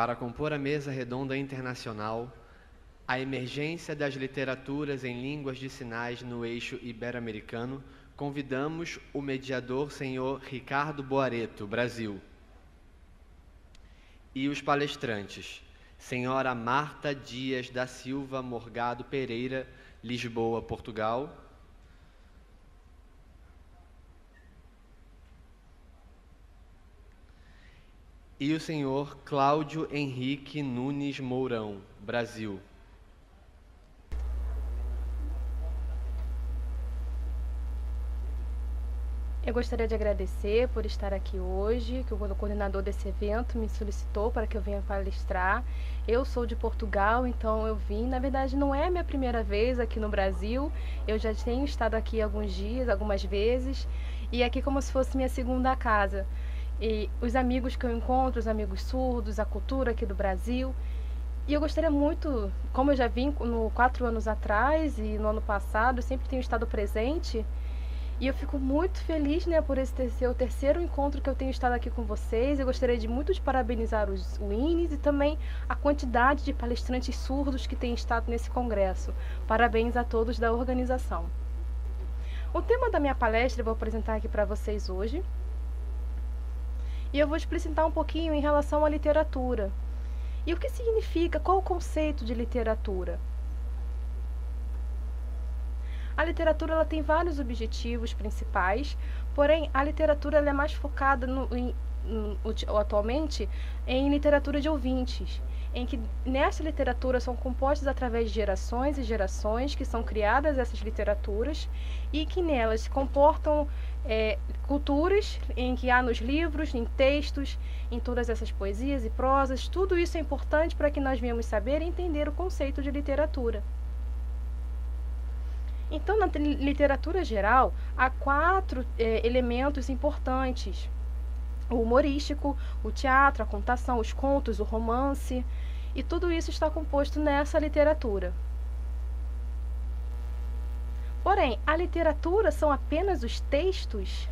para compor a mesa redonda internacional, a emergência das literaturas em línguas de sinais no eixo ibero-americano, convidamos o mediador senhor Ricardo Boareto, Brasil, e os palestrantes, senhora Marta Dias da Silva Morgado Pereira, Lisboa, Portugal, e o senhor Cláudio Henrique Nunes Mourão, Brasil. Eu gostaria de agradecer por estar aqui hoje, que o coordenador desse evento me solicitou para que eu venha palestrar. Eu sou de Portugal, então eu vim. Na verdade, não é a minha primeira vez aqui no Brasil. Eu já tenho estado aqui alguns dias, algumas vezes, e aqui como se fosse minha segunda casa. E os amigos que eu encontro, os amigos surdos, a cultura aqui do Brasil. E eu gostaria muito, como eu já vim 4 anos atrás e no ano passado, eu sempre tenho estado presente. E eu fico muito feliz, né, por esse ser o terceiro encontro que eu tenho estado aqui com vocês. Eu gostaria de muito de parabenizar o INES e também a quantidade de palestrantes surdos que têm estado nesse congresso. Parabéns a todos da organização. O tema da minha palestra eu vou apresentar aqui para vocês hoje. E eu vou explicitar um pouquinho em relação à literatura. E o que significa, qual o conceito de literatura? A literatura ela tem vários objetivos principais, porém a literatura ela é mais focada atualmente em literatura de ouvintes, em que nessa literatura são compostas através de gerações e gerações que são criadas essas literaturas e que nelas comportam culturas em que há nos livros, em textos, em todas essas poesias e prosas. Tudo isso é importante para que nós venhamos saber e entender o conceito de literatura. Então, na literatura geral, há 4 elementos importantes: o humorístico, o teatro, a contação, os contos, o romance, e tudo isso está composto nessa literatura. Porém, a literatura são apenas os textos?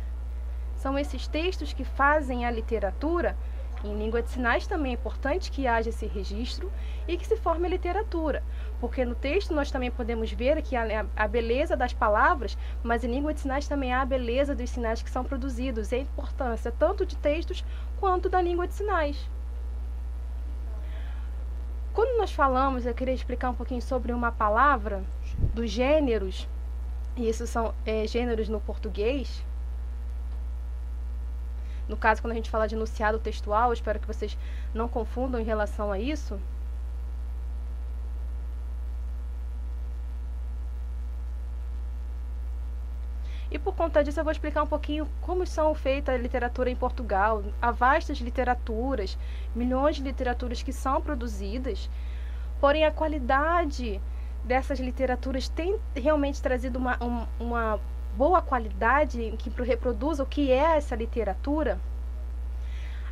São esses textos que fazem a literatura? Em língua de sinais também é importante que haja esse registro e que se forme a literatura, porque no texto nós também podemos ver que há a beleza das palavras, mas em língua de sinais também há a beleza dos sinais que são produzidos e a importância tanto de textos quanto da língua de sinais. Quando nós falamos, eu queria explicar um pouquinho sobre uma palavra, dos gêneros, e isso são gêneros no português. No caso, quando a gente fala de enunciado textual, eu espero que vocês não confundam em relação a isso. E por conta disso eu vou explicar um pouquinho como são feitas a literatura em Portugal. Há vastas literaturas, milhões de literaturas que são produzidas, porém a qualidade dessas literaturas tem realmente trazido uma boa qualidade que reproduza o que é essa literatura.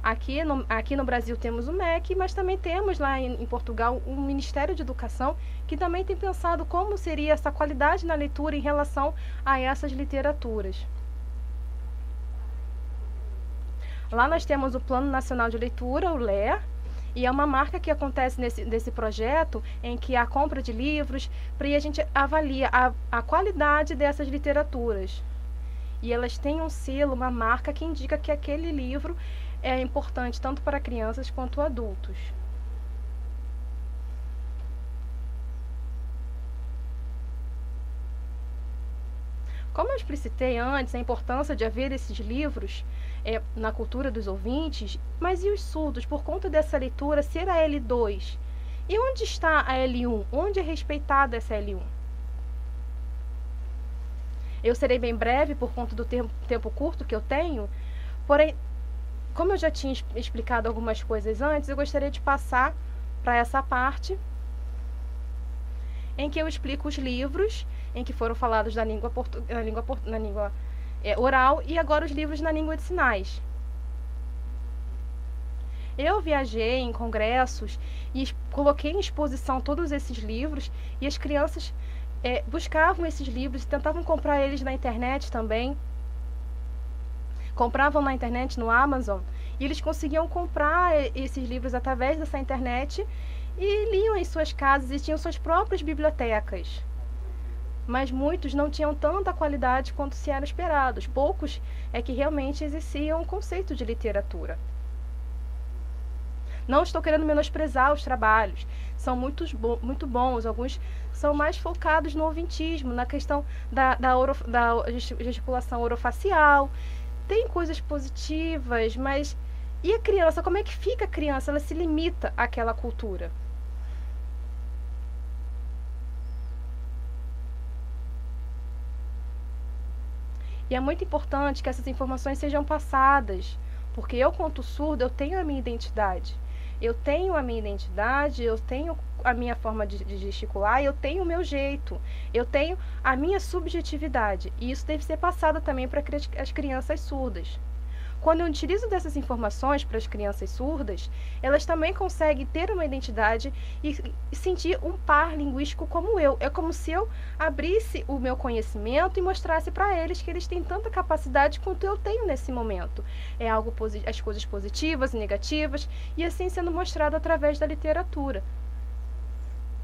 Aqui no Brasil temos o MEC, mas também temos lá em Portugal um Ministério de Educação que também tem pensado como seria essa qualidade na leitura em relação a essas literaturas. Lá nós temos o Plano Nacional de Leitura, o LER, e é uma marca que acontece nesse projeto em que há compra de livros, para a gente avalia a qualidade dessas literaturas. E elas têm um selo, uma marca que indica que aquele livro é importante tanto para crianças quanto adultos. Como eu explicitei antes, a importância de haver esses livros na cultura dos ouvintes, mas e os surdos, por conta dessa leitura ser a L2? E onde está a L1? Onde é respeitada essa L1? Eu serei bem breve por conta do tempo curto que eu tenho, porém, como eu já tinha explicado algumas coisas antes, eu gostaria de passar para essa parte em que eu explico os livros em que foram falados na língua oral e agora os livros na língua de sinais. Eu viajei em congressos e coloquei em exposição todos esses livros e as crianças buscavam esses livros e tentavam comprar eles na internet também. Compravam na internet, no Amazon, E eles conseguiam comprar esses livros através dessa internet e liam em suas casas e tinham suas próprias bibliotecas. Mas muitos não tinham tanta qualidade quanto se era esperado. Poucos é que realmente exerciam o conceito de literatura. Não estou querendo menosprezar os trabalhos, são muito bons, alguns são mais focados no ouvintismo, na questão da gesticulação orofacial. Tem coisas positivas, mas e a criança? Como é que fica a criança? Ela se limita àquela cultura. E é muito importante que essas informações sejam passadas, porque eu, quanto surdo, eu tenho a minha identidade. Eu tenho a minha identidade, eu tenho a minha forma de gesticular, eu tenho o meu jeito, eu tenho a minha subjetividade. E isso deve ser passado também para as crianças surdas. Quando eu utilizo dessas informações para as crianças surdas, elas também conseguem ter uma identidade e sentir um par linguístico como eu. É como se eu abrisse o meu conhecimento e mostrasse para eles que eles têm tanta capacidade quanto eu tenho nesse momento. É algo as coisas positivas e negativas, e assim sendo mostrado através da literatura.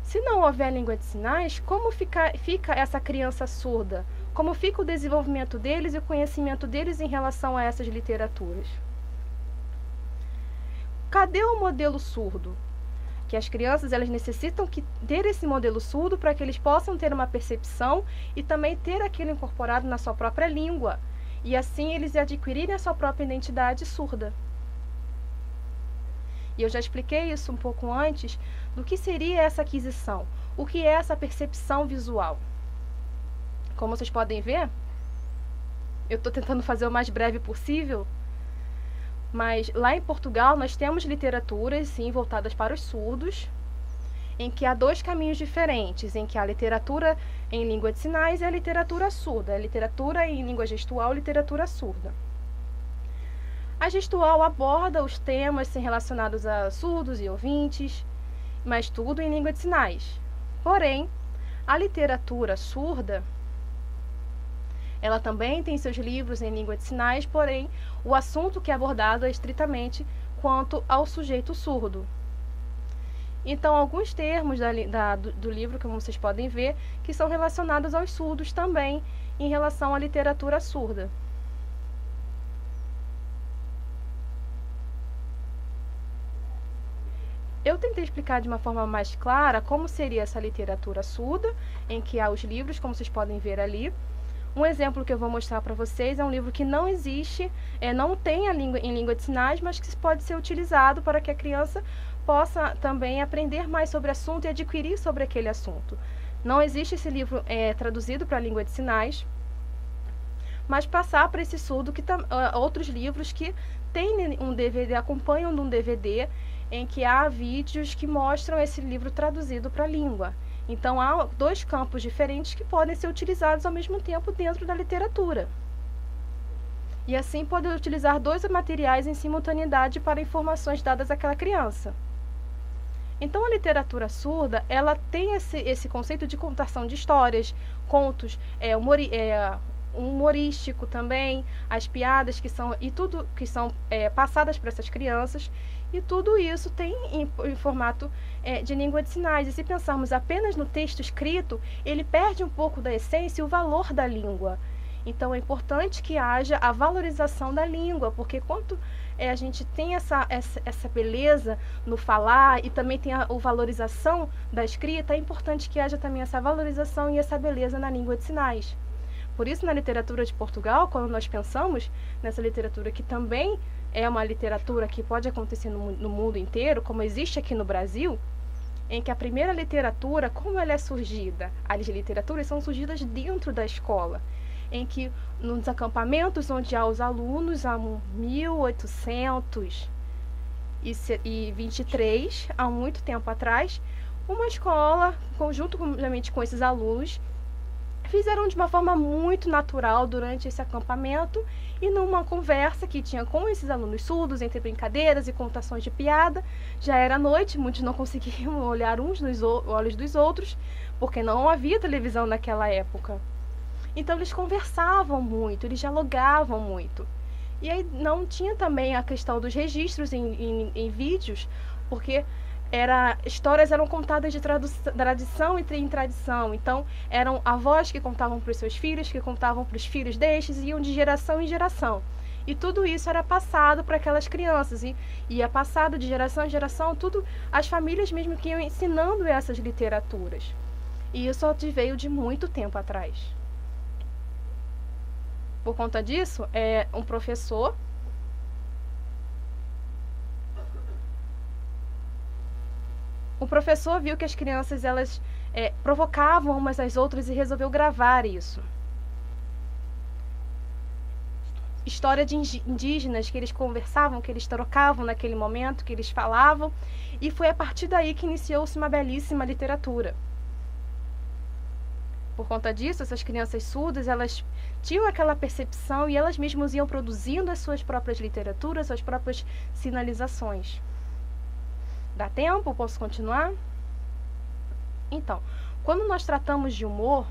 Se não houver língua de sinais, como fica essa criança surda? Como fica o desenvolvimento deles e o conhecimento deles em relação a essas literaturas? Cadê o modelo surdo? Que as crianças elas necessitam ter esse modelo surdo para que eles possam ter uma percepção e também ter aquilo incorporado na sua própria língua. E assim eles adquirirem a sua própria identidade surda. E eu já expliquei isso um pouco antes do que seria essa aquisição. O que é essa percepção visual? Como vocês podem ver, eu estou tentando fazer o mais breve possível, mas lá em Portugal nós temos literaturas, sim, voltadas para os surdos, em que há dois caminhos diferentes, em que há a literatura em língua de sinais e a literatura surda, a literatura em língua gestual e literatura surda. A gestual aborda os temas relacionados a surdos e ouvintes, mas tudo em língua de sinais. Porém, a literatura surda ela também tem seus livros em língua de sinais, porém, o assunto que é abordado é estritamente quanto ao sujeito surdo. Então, alguns termos do livro, como vocês podem ver, que são relacionados aos surdos também, em relação à literatura surda. Eu tentei explicar de uma forma mais clara como seria essa literatura surda, em que há os livros, como vocês podem ver ali. Um exemplo que eu vou mostrar para vocês é um livro que não existe, não tem em língua de sinais, mas que pode ser utilizado para que a criança possa também aprender mais sobre o assunto e adquirir sobre aquele assunto. Não existe esse livro traduzido para a língua de sinais, mas passar para esse surdo outros livros que têm um DVD, acompanham de um DVD em que há vídeos que mostram esse livro traduzido para a língua. Então, há dois campos diferentes que podem ser utilizados ao mesmo tempo dentro da literatura. E assim, poder utilizar dois materiais em simultaneidade para informações dadas àquela criança. Então, a literatura surda, ela tem esse conceito de contação de histórias, contos, humorístico também, as piadas e tudo que são passadas para essas crianças. E tudo isso tem em formato de língua de sinais. E se pensarmos apenas no texto escrito, ele perde um pouco da essência e o valor da língua. Então, é importante que haja a valorização da língua, porque quanto a gente tem essa beleza no falar e também tem a valorização da escrita, é importante que haja também essa valorização e essa beleza na língua de sinais. Por isso, na literatura de Portugal, quando nós pensamos nessa literatura que também é uma literatura que pode acontecer no mundo inteiro, como existe aqui no Brasil, em que a primeira literatura, como ela é surgida? As literaturas são surgidas dentro da escola, em que nos acampamentos onde há os alunos, há 1823, há muito tempo atrás, uma escola, juntamente com esses alunos, fizeram de uma forma muito natural durante esse acampamento e numa conversa que tinha com esses alunos surdos, entre brincadeiras e contações de piada. Já era noite, muitos não conseguiam olhar uns nos olhos dos outros, porque não havia televisão naquela época. Então eles conversavam muito, eles dialogavam muito. E aí não tinha também a questão dos registros em vídeos, porque histórias eram contadas de tradição em tradição. Então, eram avós que contavam para os seus filhos, que contavam para os filhos destes, e iam de geração em geração. E tudo isso era passado para aquelas crianças. E ia passado de geração em geração, tudo, as famílias mesmo que iam ensinando essas literaturas. E isso veio de muito tempo atrás. Por conta disso, um professor viu que as crianças elas provocavam umas às outras e resolveu gravar isso. História de indígenas que eles conversavam, que eles trocavam naquele momento, que eles falavam, e foi a partir daí que iniciou-se uma belíssima literatura. Por conta disso, essas crianças surdas, elas tinham aquela percepção e elas mesmas iam produzindo as suas próprias literaturas, as próprias sinalizações. Dá tempo? Posso continuar? Então, quando nós tratamos de humor,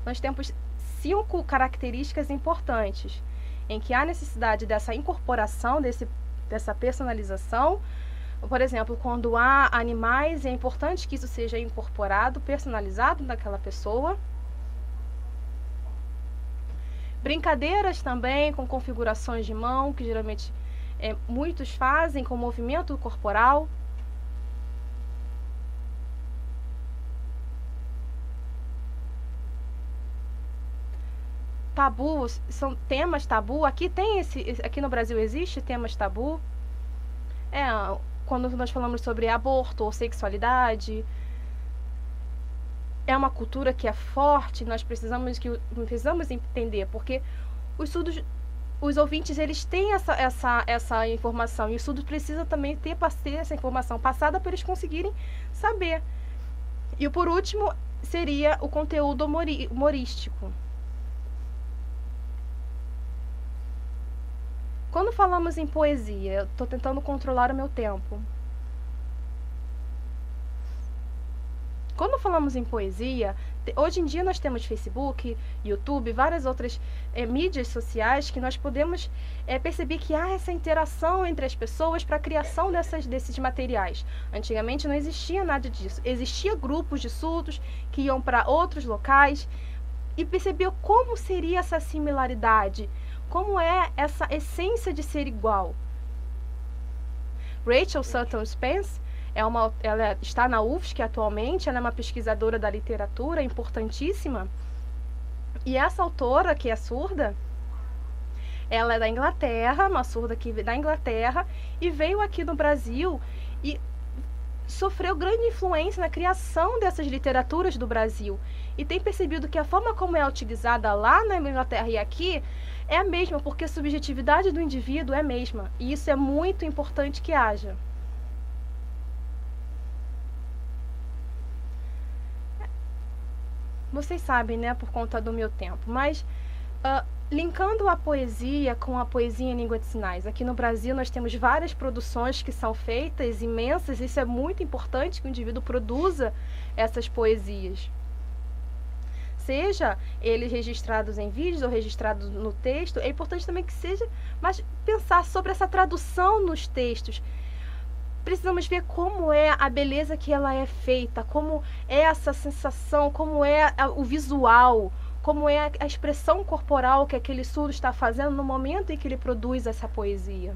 nós temos 5 características importantes, em que há necessidade dessa incorporação, dessa personalização. Por exemplo, quando há animais, é importante que isso seja incorporado, personalizado naquela pessoa. Brincadeiras também, com configurações de mão, que geralmente muitos fazem com movimento corporal. Tabus, são temas tabu. Aqui no Brasil existe temas tabu. Quando nós falamos sobre aborto ou sexualidade, é uma cultura que é forte, nós precisamos entender, porque os ouvintes, eles têm essa informação, e os surdos precisam também ter essa informação passada para eles conseguirem saber. E por último, seria o conteúdo humorístico. Quando falamos em poesia, eu estou tentando controlar o meu tempo. Quando falamos em poesia, hoje em dia nós temos Facebook, YouTube, várias outras mídias sociais que nós podemos perceber que há essa interação entre as pessoas para a criação desses materiais. Antigamente não existia nada disso. Existia grupos de surdos que iam para outros locais e percebiam como seria essa similaridade, como é essa essência de ser igual. Rachel Sutton Spence, ela está na UFSC atualmente, ela é uma pesquisadora da literatura importantíssima. E essa autora, que é surda, ela é da Inglaterra, uma surda que veio da Inglaterra, e veio aqui no Brasil e sofreu grande influência na criação dessas literaturas do Brasil. E tem percebido que a forma como é utilizada lá na Inglaterra e aqui é a mesma, porque a subjetividade do indivíduo é a mesma. E isso é muito importante que haja. Vocês sabem, né, por conta do meu tempo, mas linkando a poesia com a poesia em língua de sinais. Aqui no Brasil nós temos várias produções que são feitas, imensas, isso é muito importante que o indivíduo produza essas poesias. Seja eles registrados em vídeos ou registrados no texto, é importante também que seja, mas pensar sobre essa tradução nos textos. Precisamos ver como é a beleza que ela é feita, como é essa sensação, como é o visual, como é a expressão corporal que aquele surdo está fazendo no momento em que ele produz essa poesia.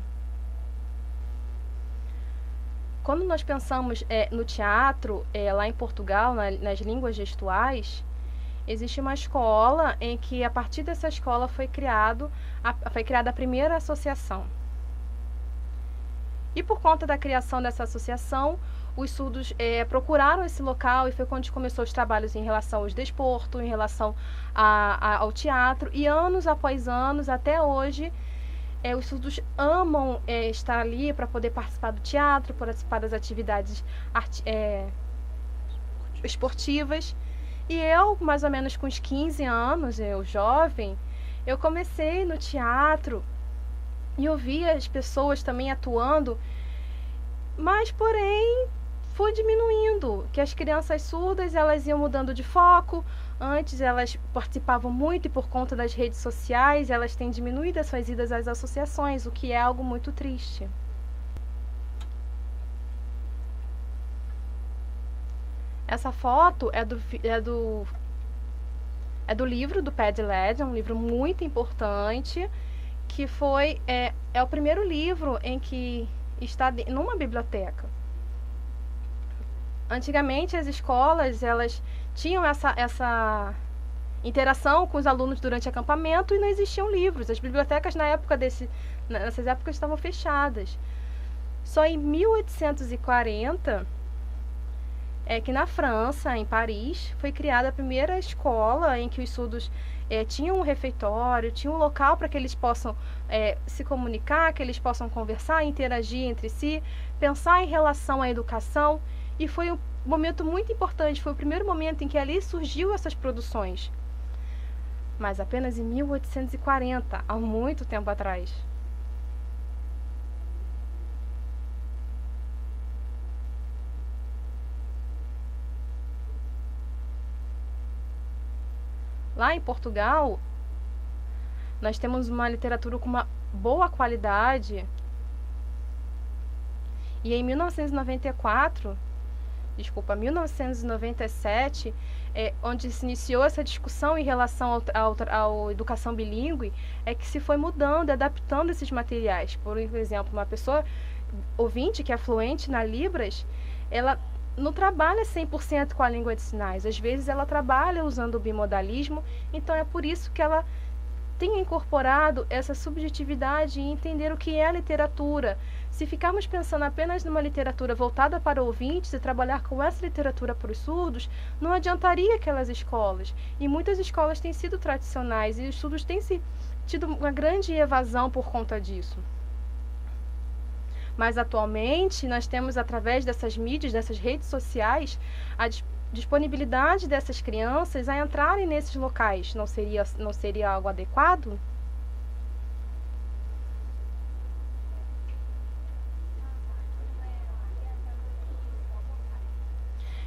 Quando nós pensamos no teatro, lá em Portugal, nas línguas gestuais, existe uma escola em que, a partir dessa escola, foi criada a primeira associação. E por conta da criação dessa associação, os surdos procuraram esse local e foi quando começou os trabalhos em relação ao desporto, em relação ao teatro. E anos após anos, até hoje, os surdos amam estar ali para poder participar do teatro, participar das atividades esportivas. E eu, mais ou menos com uns 15 anos, eu jovem, eu comecei no teatro e eu via as pessoas também atuando, mas porém foi diminuindo, que as crianças surdas elas iam mudando de foco. Antes elas participavam muito e por conta das redes sociais elas têm diminuído as suas idas às associações, o que é algo muito triste. Essa foto é do livro do Padlet, é um livro muito importante, que é o primeiro livro em que está numa biblioteca. Antigamente as escolas elas tinham essa interação com os alunos durante acampamento e não existiam livros. As bibliotecas nessas épocas estavam fechadas. Só em 1840 é que na França, em Paris, foi criada a primeira escola em que os surdos tinham um refeitório, tinham um local para que eles possam se comunicar, que eles possam conversar, interagir entre si, pensar em relação à educação. E foi um momento muito importante, foi o primeiro momento em que ali surgiu essas produções. Mas apenas em 1840, há muito tempo atrás. Lá em Portugal, nós temos uma literatura com uma boa qualidade. E em 1997, onde se iniciou essa discussão em relação à educação bilíngue, é que se foi mudando, adaptando esses materiais. Por exemplo, uma pessoa ouvinte que é fluente na Libras, ela não trabalha 100% com a língua de sinais. Às vezes ela trabalha usando o bimodalismo, então é por isso que ela tem incorporado essa subjetividade e entender o que é a literatura. Se ficarmos pensando apenas numa literatura voltada para ouvintes e trabalhar com essa literatura para os surdos, não adiantaria aquelas escolas. E muitas escolas têm sido tradicionais e os surdos têm tido uma grande evasão por conta disso. Mas atualmente nós temos, através dessas mídias, dessas redes sociais, a disponibilidade dessas crianças a entrarem nesses locais. Não seria algo adequado?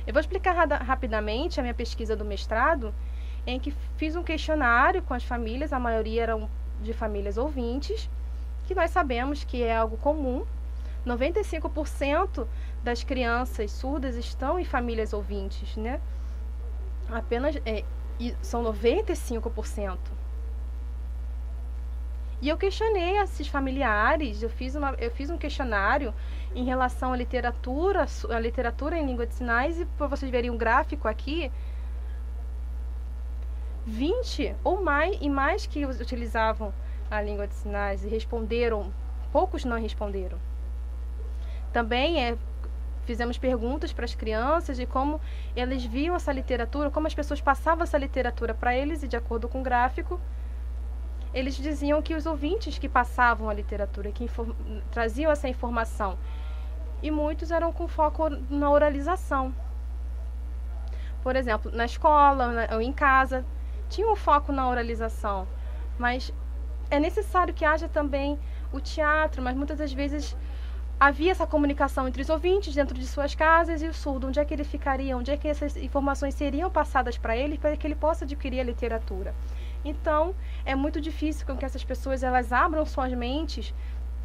Eu vou explicar rapidamente a minha pesquisa do mestrado, em que fiz um questionário com as famílias, a maioria eram de famílias ouvintes, que nós sabemos que é algo comum. 95% das crianças surdas estão em famílias ouvintes, né? São 95%. E eu questionei esses familiares, eu fiz um questionário em relação à literatura em língua de sinais, e para vocês verem um gráfico aqui, 20 ou mais que utilizavam a língua de sinais e responderam, poucos não responderam. Também fizemos perguntas para as crianças de como eles viam essa literatura, como as pessoas passavam essa literatura para eles, e de acordo com o gráfico, eles diziam que os ouvintes que passavam a literatura, que traziam essa informação, e muitos eram com foco na oralização. Por exemplo, na escola ou em casa, tinha um foco na oralização, mas é necessário que haja também o teatro, mas muitas das vezes havia essa comunicação entre os ouvintes dentro de suas casas e o surdo. Onde é que ele ficaria? Onde é que essas informações seriam passadas para ele que ele possa adquirir a literatura? Então, é muito difícil com que essas pessoas elas abram suas mentes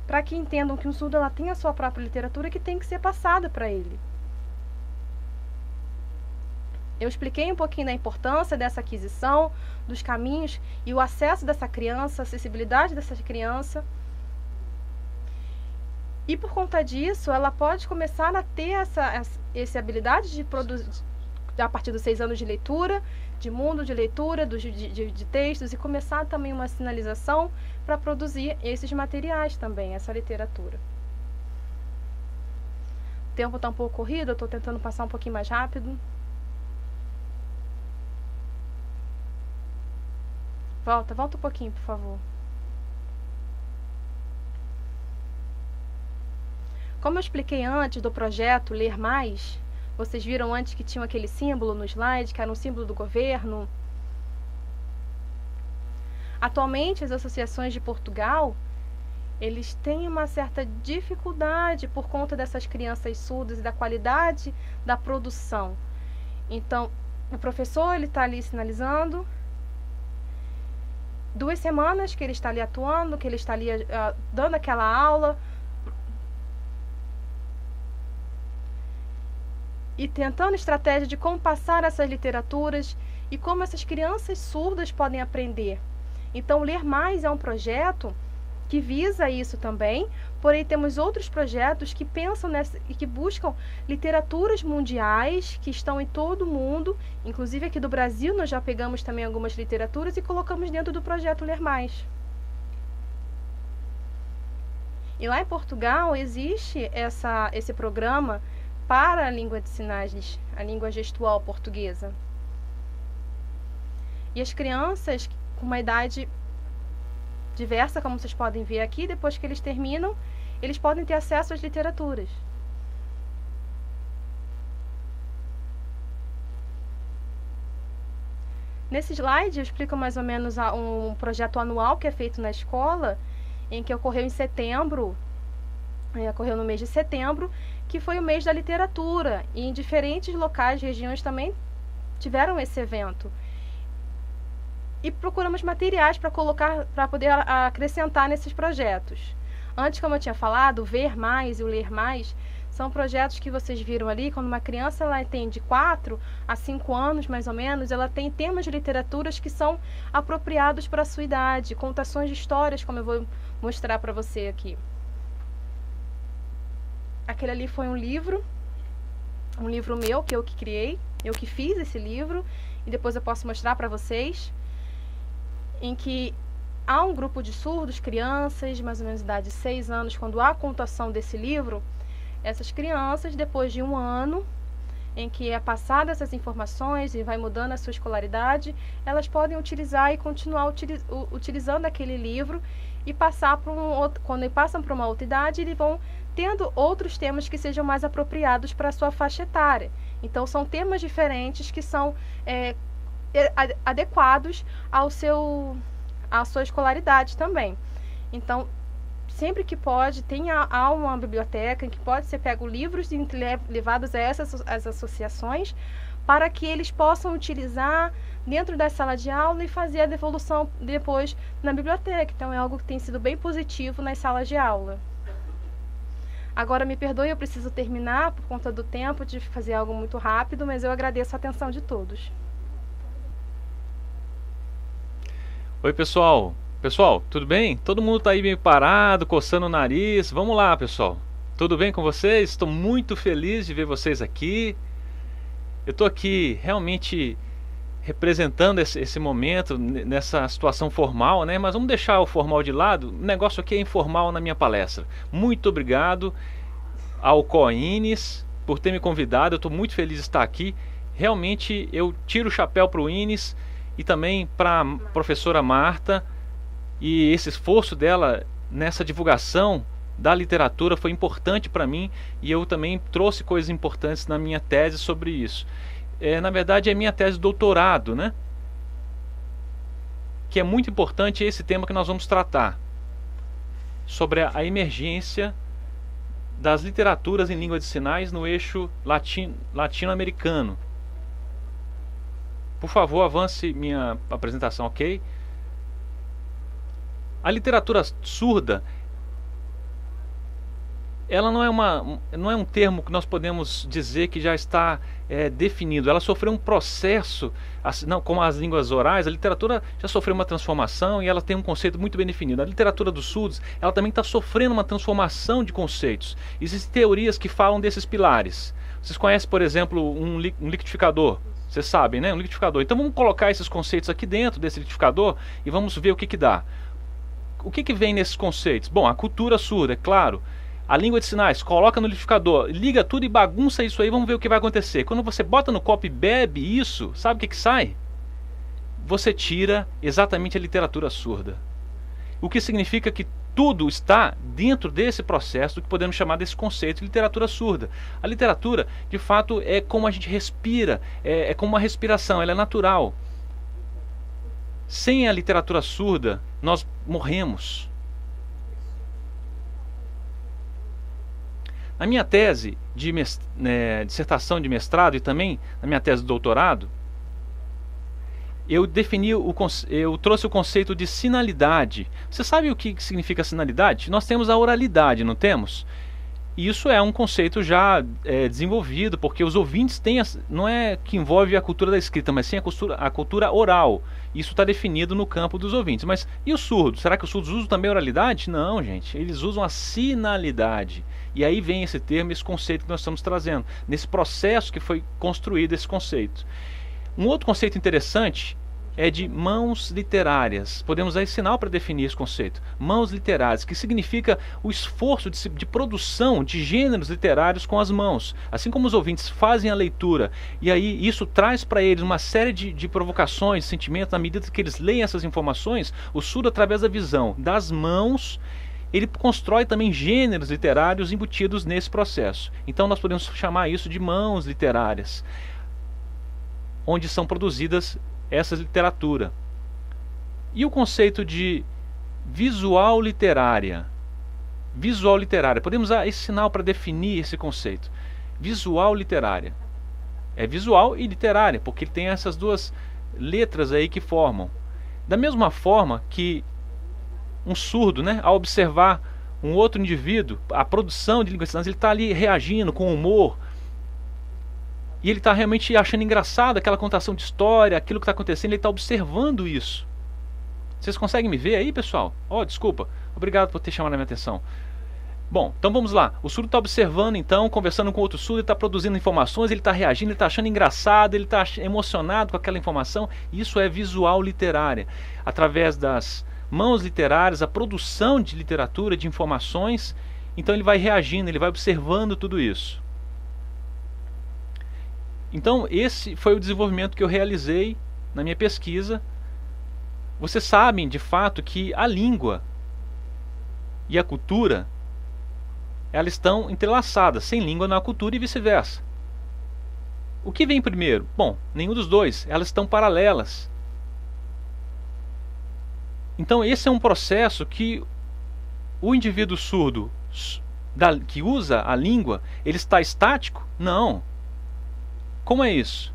para que entendam que o surdo ela tem a sua própria literatura que tem que ser passada para ele. Eu expliquei um pouquinho da importância dessa aquisição, dos caminhos e o acesso dessa criança, a acessibilidade dessa criança. E por conta disso, ela pode começar a ter essa habilidade de produzir, a partir dos 6 anos de leitura, de mundo de leitura, de textos, e começar também uma sinalização para produzir esses materiais também, essa literatura. O tempo está um pouco corrido, eu estou tentando passar um pouquinho mais rápido. Volta um pouquinho, por favor. Como eu expliquei antes do projeto Ler Mais, vocês viram antes que tinha aquele símbolo no slide, que era um símbolo do governo. Atualmente, as associações de Portugal, eles têm uma certa dificuldade por conta dessas crianças surdas e da qualidade da produção. Então, o professor ele está ali sinalizando, 2 semanas que ele está ali atuando, que ele está ali dando aquela aula e tentando estratégia de como passar essas literaturas e como essas crianças surdas podem aprender. Então, Ler Mais é um projeto que visa isso também, porém temos outros projetos que pensam nessa e que buscam literaturas mundiais que estão em todo o mundo, inclusive aqui do Brasil nós já pegamos também algumas literaturas e colocamos dentro do projeto Ler Mais. E lá em Portugal existe esse programa para a língua de sinais, a língua gestual portuguesa. E as crianças com uma idade diversa, como vocês podem ver aqui, depois que eles terminam, eles podem ter acesso às literaturas. Nesse slide eu explico mais ou menos um projeto anual que é feito na escola, em que ocorreu em setembro, ocorreu no mês de setembro, que foi o mês da literatura, e em diferentes locais, regiões também tiveram esse evento. E procuramos materiais para colocar, para poder acrescentar nesses projetos. Antes, como eu tinha falado, o Ver Mais e o Ler Mais são projetos que vocês viram ali, quando uma criança ela tem de 4 a 5 anos, mais ou menos, ela tem temas de literaturas que são apropriados para a sua idade, contações de histórias, como eu vou mostrar para você aqui. Aquele ali foi um livro meu, que eu que criei, eu que fiz esse livro, e depois eu posso mostrar para vocês, em que há um grupo de surdos, crianças, mais ou menos de idade de 6 anos, quando há a contação desse livro, essas crianças, depois de 1 ano, em que é passada essas informações e vai mudando a sua escolaridade, elas podem utilizar e continuar utilizando aquele livro e passar para quando passam para uma outra idade, eles vão tendo outros temas que sejam mais apropriados para a sua faixa etária. Então, são temas diferentes que são adequados à sua escolaridade também. Então, sempre que pode, há uma biblioteca em que pode ser pego livros e levados a as associações para que eles possam utilizar dentro da sala de aula e fazer a devolução depois na biblioteca. Então, é algo que tem sido bem positivo nas salas de aula. Agora, me perdoe, eu preciso terminar por conta do tempo de fazer algo muito rápido, mas eu agradeço a atenção de todos. Oi, pessoal. Pessoal, tudo bem? Todo mundo tá aí meio parado, coçando o nariz. Vamos lá, pessoal. Tudo bem com vocês? Estou muito feliz de ver vocês aqui. Eu estou aqui realmente representando esse momento, nessa situação formal, né? Mas vamos deixar o formal de lado. O negócio aqui é informal na minha palestra. Muito obrigado ao COINES por ter me convidado. Eu estou muito feliz de estar aqui. Realmente eu tiro o chapéu para o INES e também para a professora Marta, e esse esforço dela nessa divulgação da literatura foi importante para mim, e eu também trouxe coisas importantes na minha tese sobre isso. Na verdade é minha tese de doutorado, né? Que é muito importante esse tema que nós vamos tratar, sobre a emergência das literaturas em língua de sinais no eixo latino-americano. Por favor, avance minha apresentação, ok? A literatura surda, ela não é um termo que nós podemos dizer que já está definido. Ela sofreu um processo, assim, não, como as línguas orais, a literatura já sofreu uma transformação e ela tem um conceito muito bem definido. A literatura dos surdos, ela também está sofrendo uma transformação de conceitos. Existem teorias que falam desses pilares. Vocês conhecem, por exemplo, um liquidificador? Vocês sabem, né? Um liquidificador. Então vamos colocar esses conceitos aqui dentro desse liquidificador e vamos ver o que dá. O que vem nesses conceitos? Bom, a cultura surda, é claro. A língua de sinais, coloca no liquidificador, liga tudo e bagunça isso aí, vamos ver o que vai acontecer. Quando você bota no copo e bebe isso, sabe o que sai? Você tira exatamente a literatura surda. O que significa que tudo está dentro desse processo do que podemos chamar desse conceito de literatura surda. A literatura, de fato, é como a gente respira, é como uma respiração, ela é natural. Sem a literatura surda, nós morremos. A minha tese de dissertação de mestrado e também na minha tese de doutorado, eu trouxe o conceito de sinalidade. Você sabe o que significa sinalidade? Nós temos a oralidade, não temos? E isso é um conceito já desenvolvido, porque os ouvintes têm, não é que envolve a cultura da escrita, mas sim a cultura oral. Isso está definido no campo dos ouvintes. Mas e os surdos? Será que os surdos usam também a oralidade? Não, gente. Eles usam a sinalidade. E aí vem esse termo, esse conceito que nós estamos trazendo, nesse processo que foi construído esse conceito. Um outro conceito interessante é de mãos literárias. Podemos usar esse sinal para definir esse conceito. Mãos literárias, que significa o esforço de produção de gêneros literários com as mãos. Assim como os ouvintes fazem a leitura, e aí isso traz para eles uma série de provocações, sentimentos, na medida que eles leem essas informações, o surdo, através da visão das mãos, ele constrói também gêneros literários embutidos nesse processo. Então nós podemos chamar isso de mãos literárias, onde são produzidas essa literatura. E o conceito de visual literária? Visual literária. Podemos usar esse sinal para definir esse conceito. Visual literária. É visual e literária, porque ele tem essas duas letras aí que formam. Da mesma forma que um surdo, ao observar um outro indivíduo, a produção de língua de sinais, ele está ali reagindo com humor, e ele está realmente achando engraçado aquela contação de história, aquilo que está acontecendo, ele está observando isso. Vocês conseguem me ver aí, pessoal? Desculpa, obrigado por ter chamado a minha atenção. Bom, então vamos lá. O surdo está observando, então, conversando com outro surdo, ele está produzindo informações, ele está reagindo, ele está achando engraçado, ele está emocionado com aquela informação. Isso é visual literária. Através das mãos literárias, a produção de literatura, de informações, então ele vai reagindo, ele vai observando tudo isso. Então esse foi o desenvolvimento que eu realizei na minha pesquisa. Vocês sabem de fato que a língua e a cultura, elas estão entrelaçadas. Sem língua não há cultura e vice-versa. O que vem primeiro? Bom, nenhum dos dois. Elas estão paralelas. Então esse é um processo que o indivíduo surdo que usa a língua, ele está estático? Não. Como é isso?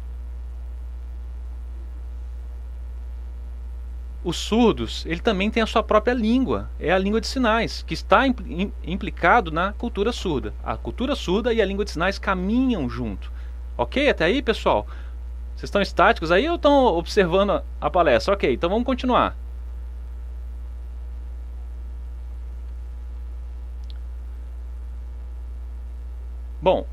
Os surdos, ele também tem a sua própria língua, é a língua de sinais, que está implicado na cultura surda. A cultura surda e a língua de sinais caminham junto. Ok? Até aí, pessoal? Vocês estão estáticos aí ou estão observando a palestra? Ok, então vamos continuar. Bom,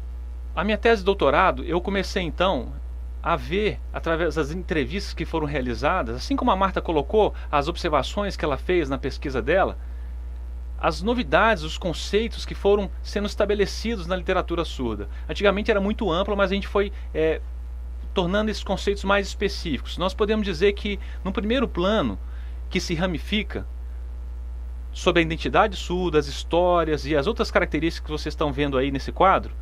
a minha tese de doutorado, eu comecei então a ver, através das entrevistas que foram realizadas, assim como a Marta colocou, as observações que ela fez na pesquisa dela, as novidades, os conceitos que foram sendo estabelecidos na literatura surda. Antigamente era muito ampla, mas a gente foi tornando esses conceitos mais específicos. Nós podemos dizer que, no primeiro plano, que se ramifica sobre a identidade surda, as histórias e as outras características que vocês estão vendo aí nesse quadro,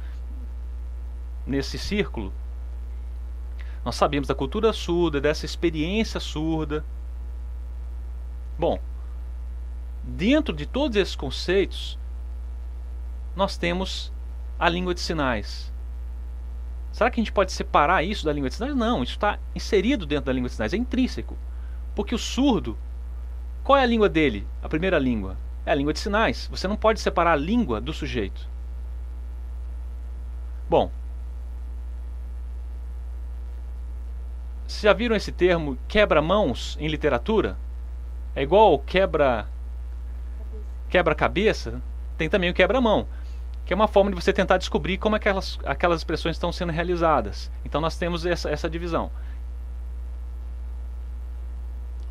nesse círculo, nós sabemos da cultura surda, dessa experiência surda. Bom, dentro de todos esses conceitos, nós temos a língua de sinais. Será que a gente pode separar isso da língua de sinais? Não, isso está inserido dentro da língua de sinais, é intrínseco. Porque o surdo, qual é a língua dele? A primeira língua é a língua de sinais. Você não pode separar a língua do sujeito. Bom, vocês já viram esse termo quebra-mãos em literatura? É igual quebra-cabeça? Tem também o quebra-mão, que é uma forma de você tentar descobrir como aquelas expressões estão sendo realizadas. Então nós temos essa divisão.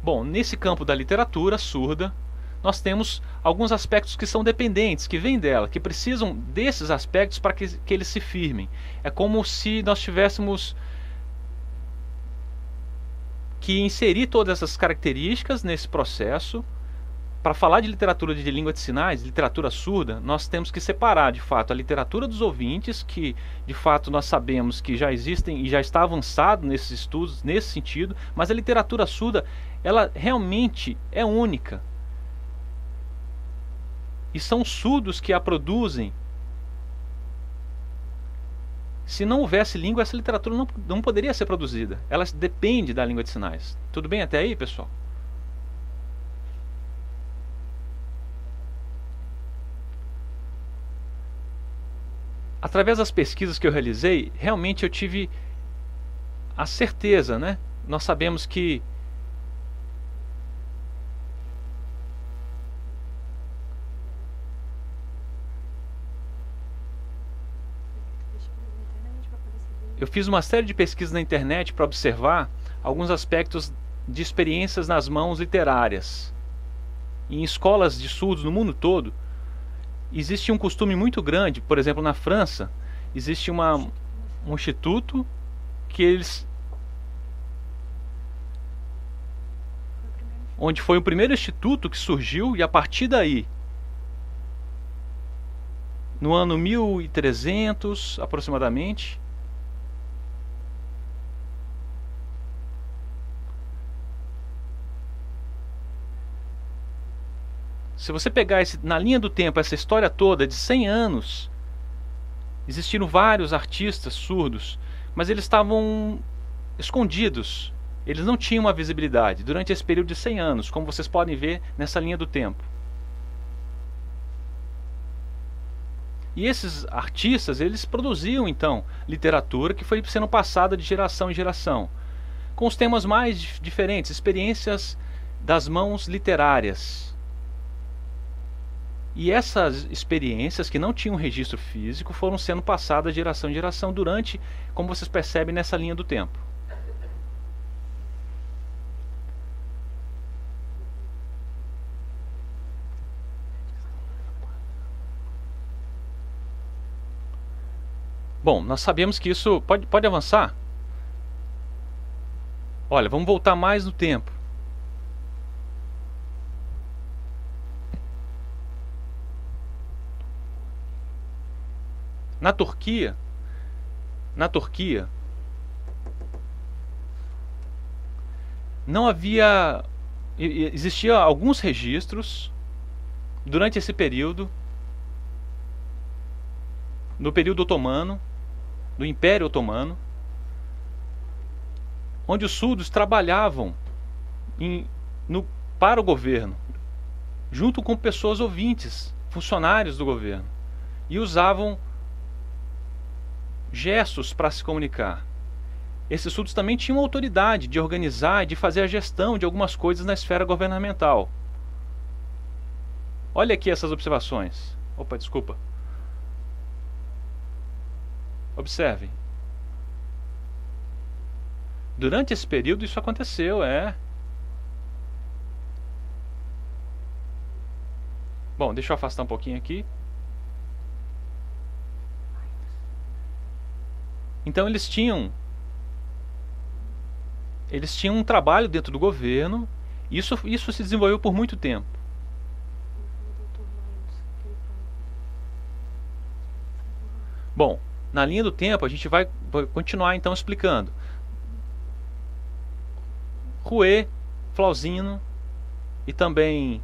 Bom, nesse campo da literatura surda, nós temos alguns aspectos que são dependentes, que vêm dela, que precisam desses aspectos para que eles se firmem. É como se nós tivéssemos que inserir todas essas características nesse processo. Para falar de literatura de língua de sinais, literatura surda, nós temos que separar, de fato, a literatura dos ouvintes, que de fato nós sabemos que já existem e já está avançado nesses estudos, nesse sentido, mas a literatura surda, ela realmente é única. E são surdos que a produzem Se não houvesse língua, essa literatura não poderia ser produzida. Ela depende da língua de sinais. Tudo bem até aí, pessoal? Através das pesquisas que eu realizei, realmente eu tive a certeza, né? Nós sabemos que eu fiz uma série de pesquisas na internet para observar alguns aspectos de experiências nas mãos literárias. Em escolas de surdos no mundo todo, existe um costume muito grande. Por exemplo, na França, existe um instituto que onde foi o primeiro instituto que surgiu, e a partir daí, no ano 1300 aproximadamente, se você pegar na linha do tempo essa história toda de 100 anos, existiram vários artistas surdos, mas eles estavam escondidos. Eles não tinham uma visibilidade durante esse período de 100 anos, como vocês podem ver nessa linha do tempo. E esses artistas, eles produziam então literatura que foi sendo passada de geração em geração, com os temas mais diferentes, experiências das mãos literárias. E essas experiências que não tinham registro físico foram sendo passadas de geração em geração durante, como vocês percebem, nessa linha do tempo. Bom, nós sabemos que isso... Pode avançar? Olha, vamos voltar mais no tempo. Na Turquia, não havia... Existiam alguns registros durante esse período, no período otomano, do Império Otomano, onde os surdos trabalhavam para o governo, junto com pessoas ouvintes, funcionários do governo, e usavam gestos para se comunicar. Esses surdos também tinham autoridade de organizar e de fazer a gestão de algumas coisas na esfera governamental. Olha aqui essas observações. Opa, desculpa. Observem. Durante esse período isso aconteceu, Bom, deixa eu afastar um pouquinho aqui. Então eles tinham um trabalho dentro do governo, e isso se desenvolveu por muito tempo. Bom, na linha do tempo a gente vai continuar então explicando. Rouet, Flauzino e também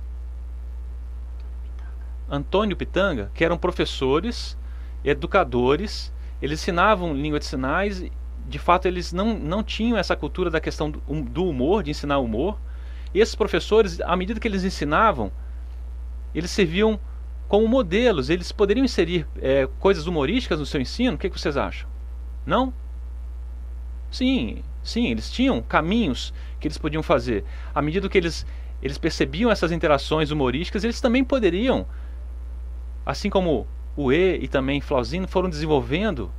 Antônio Pitanga, que eram professores, educadores, eles ensinavam língua de sinais. De fato, eles não tinham essa cultura da questão do humor, de ensinar humor. E esses professores, à medida que eles ensinavam, eles serviam como modelos. Eles poderiam inserir coisas humorísticas no seu ensino. O que vocês acham? Não? Sim, eles tinham caminhos que eles podiam fazer. À medida que eles percebiam essas interações humorísticas, eles também poderiam, assim como Rouet e também Flauzino foram desenvolvendo.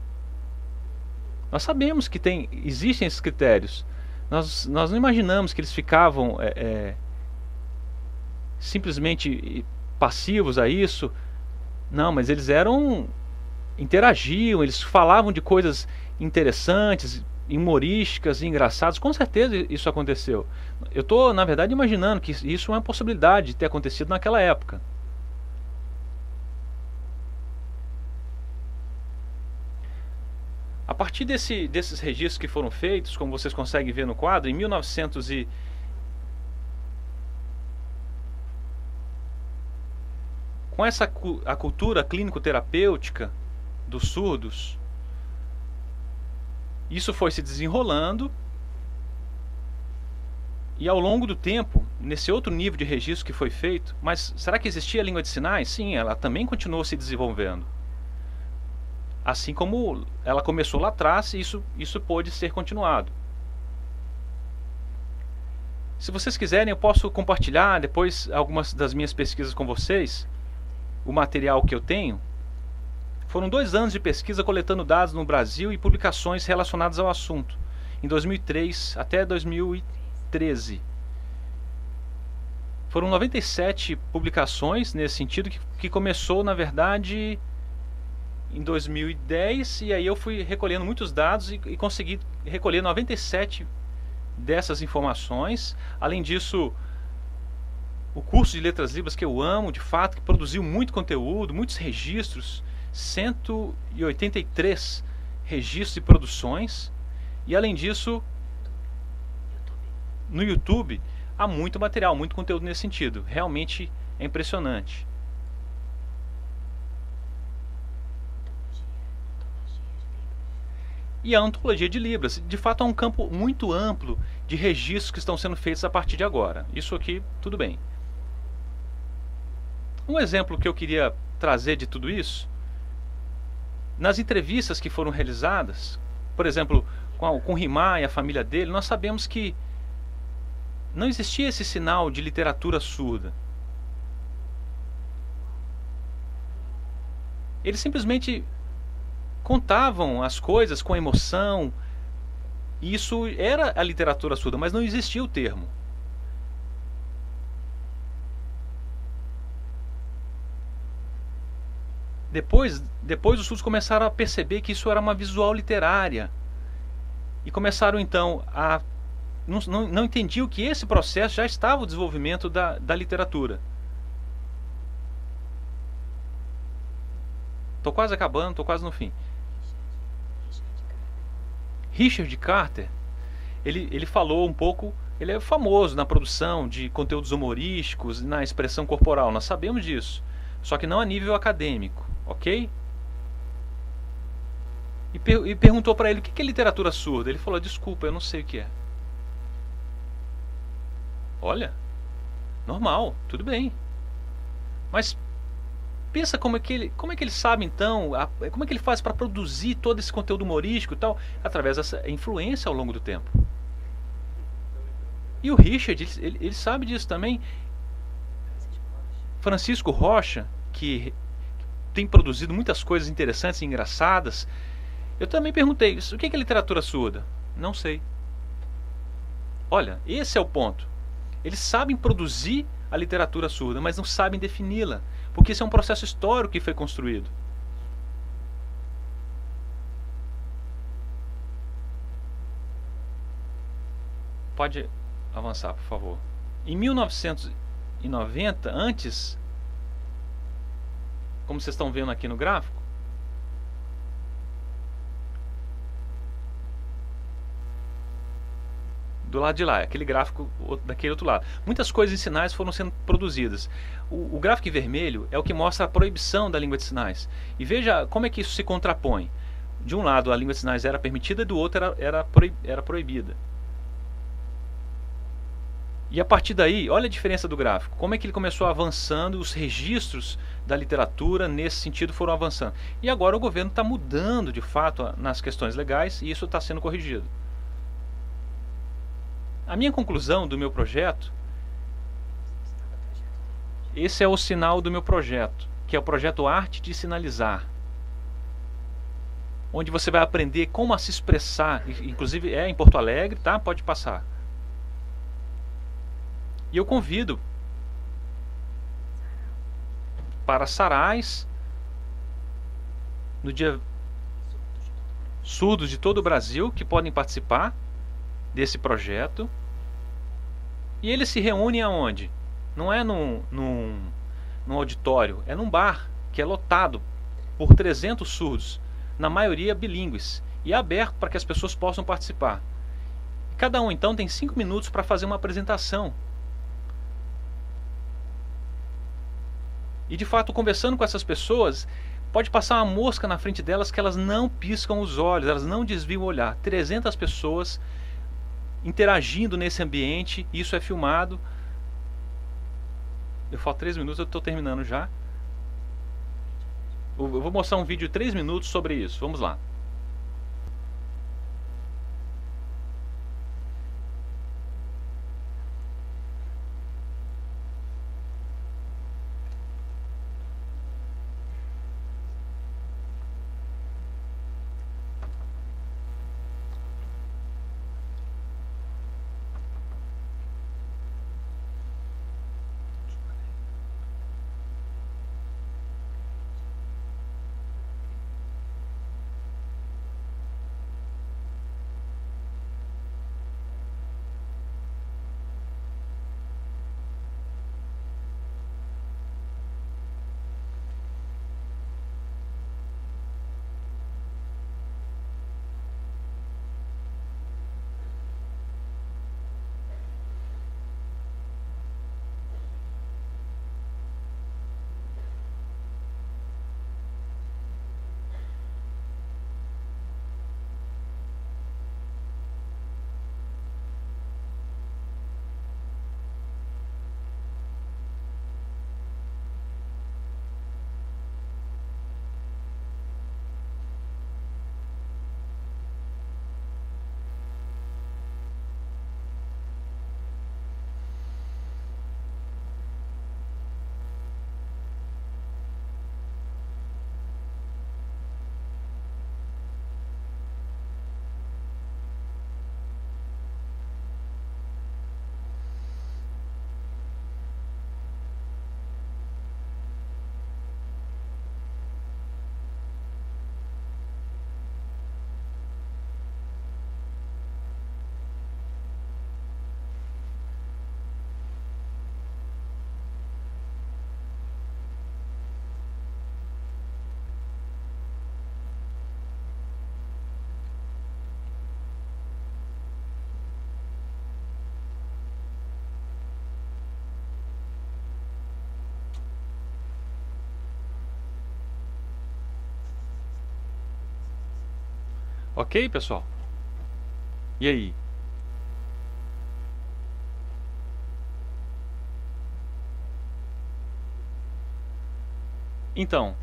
Nós sabemos que existem esses critérios. Nós não imaginamos que eles ficavam simplesmente passivos a isso. Não, mas eles interagiam, eles falavam de coisas interessantes, humorísticas e engraçadas. Com certeza isso aconteceu. Eu estou, na verdade, imaginando que isso é uma possibilidade de ter acontecido naquela época. A partir desses registros que foram feitos, como vocês conseguem ver no quadro, em 1900 com a cultura clínico-terapêutica dos surdos, Isso foi se desenrolando, e ao longo do tempo, nesse outro nível de registro que foi feito, mas será que existia a língua de sinais? Sim, ela também continuou se desenvolvendo. Assim como ela começou lá atrás, isso pôde ser continuado. Se vocês quiserem, eu posso compartilhar depois algumas das minhas pesquisas com vocês, o material que eu tenho. Foram 2 anos de pesquisa coletando dados no Brasil e publicações relacionadas ao assunto, em 2003 até 2013. Foram 97 publicações nesse sentido, que começou, na verdade, em 2010, e aí eu fui recolhendo muitos dados e consegui recolher 97 dessas informações. Além disso, o curso de Letras Libras, que eu amo, de fato, que produziu muito conteúdo, muitos registros, 183 registros e produções. E além disso, no YouTube há muito material, muito conteúdo nesse sentido. Realmente é impressionante. E a antologia de Libras, de fato, é um campo muito amplo de registros que estão sendo feitos a partir de agora. Isso aqui, tudo bem. Um exemplo que eu queria trazer de tudo isso, nas entrevistas que foram realizadas, por exemplo, com Rimar e a família dele, nós sabemos que não existia esse sinal de literatura surda. Eles simplesmente contavam as coisas com emoção, e isso era a literatura surda, mas não existia o termo. Depois os surdos começaram a perceber que isso era uma visual literária, e começaram então a não entendiam que esse processo já estava o desenvolvimento da literatura. Estou quase acabando, estou quase no fim. Richard Carter, ele falou um pouco, ele é famoso na produção de conteúdos humorísticos, na expressão corporal, nós sabemos disso, só que não a nível acadêmico, ok? E perguntou para ele o que é literatura surda. Ele falou: desculpa, eu não sei o que é. Olha, normal, tudo bem. Mas pensa como é que ele sabe então, como é que ele faz para produzir todo esse conteúdo humorístico e tal, através dessa influência ao longo do tempo. E o Richard, ele sabe disso também. Francisco Rocha, que tem produzido muitas coisas interessantes e engraçadas, eu também perguntei: o que é literatura surda? Não sei. Olha, esse é o ponto. Eles sabem produzir a literatura surda, mas não sabem defini-la, porque esse é um processo histórico que foi construído. Pode avançar, por favor. Em 1990, antes, como vocês estão vendo aqui no gráfico, do lado de lá, aquele gráfico daquele outro lado, muitas coisas em sinais foram sendo produzidas. O gráfico em vermelho é o que mostra a proibição da língua de sinais. E veja como é que isso se contrapõe. De um lado a língua de sinais era permitida, e do outro era proibida. E a partir daí, olha a diferença do gráfico. Como é que ele começou avançando, os registros da literatura nesse sentido foram avançando. E agora o governo está mudando de fato nas questões legais, e isso está sendo corrigido. A minha conclusão do meu projeto, esse é o sinal do meu projeto, que é o projeto Arte de Sinalizar, onde você vai aprender como a se expressar, inclusive é em Porto Alegre, tá? Pode passar. E eu convido para sarais no dia, surdos de todo o Brasil que podem participar desse projeto. E eles se reúnem aonde? Não é num auditório, é num bar que é lotado por 300 surdos, na maioria bilíngues, e é aberto para que as pessoas possam participar. Cada um então tem 5 minutos para fazer uma apresentação. E de fato, conversando com essas pessoas, pode passar uma mosca na frente delas que elas não piscam os olhos, elas não desviam o olhar. 300 pessoas interagindo nesse ambiente, isso é filmado. Eu falto 3 minutos, eu estou terminando já. Eu vou mostrar um vídeo de 3 minutos sobre isso, vamos lá. Ok, pessoal? E aí? Então,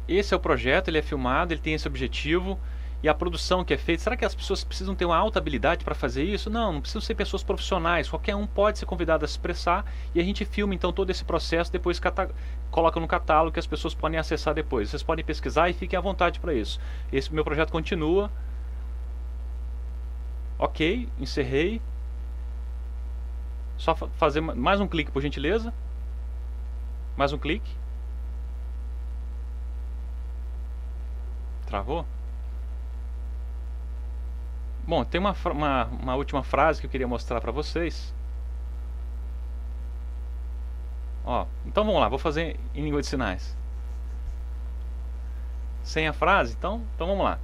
esse é o projeto, ele é filmado, ele tem esse objetivo. E a produção que é feita, será que as pessoas precisam ter uma alta habilidade para fazer isso? Não, não precisam ser pessoas profissionais, qualquer um pode ser convidado a se expressar e a gente filma então todo esse processo, depois coloca no catálogo que as pessoas podem acessar depois. Vocês podem pesquisar e fiquem à vontade para isso. Esse meu projeto continua. Ok, encerrei. Só fazer mais um clique, por gentileza. Mais um clique. Travou? Bom, tem uma última frase que eu queria mostrar para vocês. Ó, então vamos lá, vou fazer em língua de sinais. Sem a frase, então vamos lá.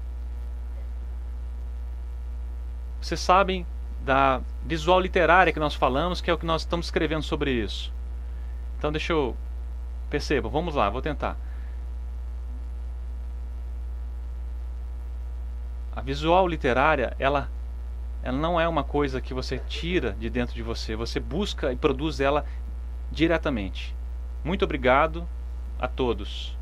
Vocês sabem da visual literária que nós falamos, que é o que nós estamos escrevendo sobre isso. Então deixa eu... Perceba, vamos lá, vou tentar. A visual literária, ela não é uma coisa que você tira de dentro de você. Você busca e produz ela diretamente. Muito obrigado a todos.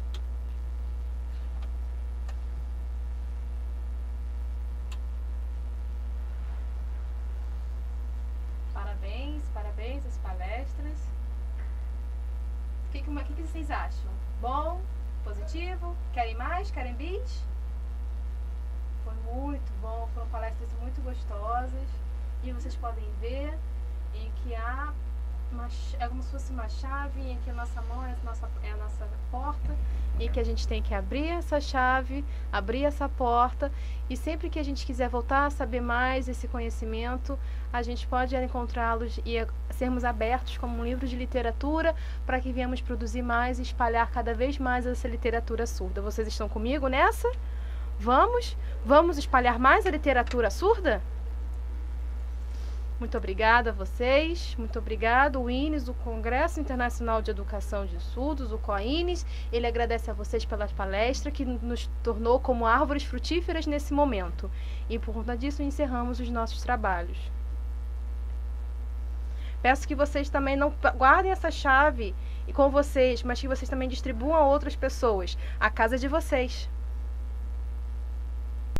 Parabéns às palestras. O que vocês acham? Bom? Positivo? Querem mais? Querem beat? Foi muito bom, foram palestras muito gostosas e vocês podem ver em que há é como se fosse uma chave em que a nossa mão é a nossa porta e que a gente tem que abrir essa chave, abrir essa porta e sempre que a gente quiser voltar a saber mais esse conhecimento, a gente pode encontrá-los e sermos abertos como um livro de literatura para que venhamos produzir mais e espalhar cada vez mais essa literatura surda. Vocês estão comigo nessa? Vamos espalhar mais a literatura surda? Muito obrigada a vocês, muito obrigado, o INES, o Congresso Internacional de Educação de Surdos, o COINES. Ele agradece a vocês pela palestra, que nos tornou como árvores frutíferas nesse momento. E por conta disso, encerramos os nossos trabalhos. Peço que vocês também não guardem essa chave com vocês, mas que vocês também distribuam a outras pessoas. A casa é de vocês.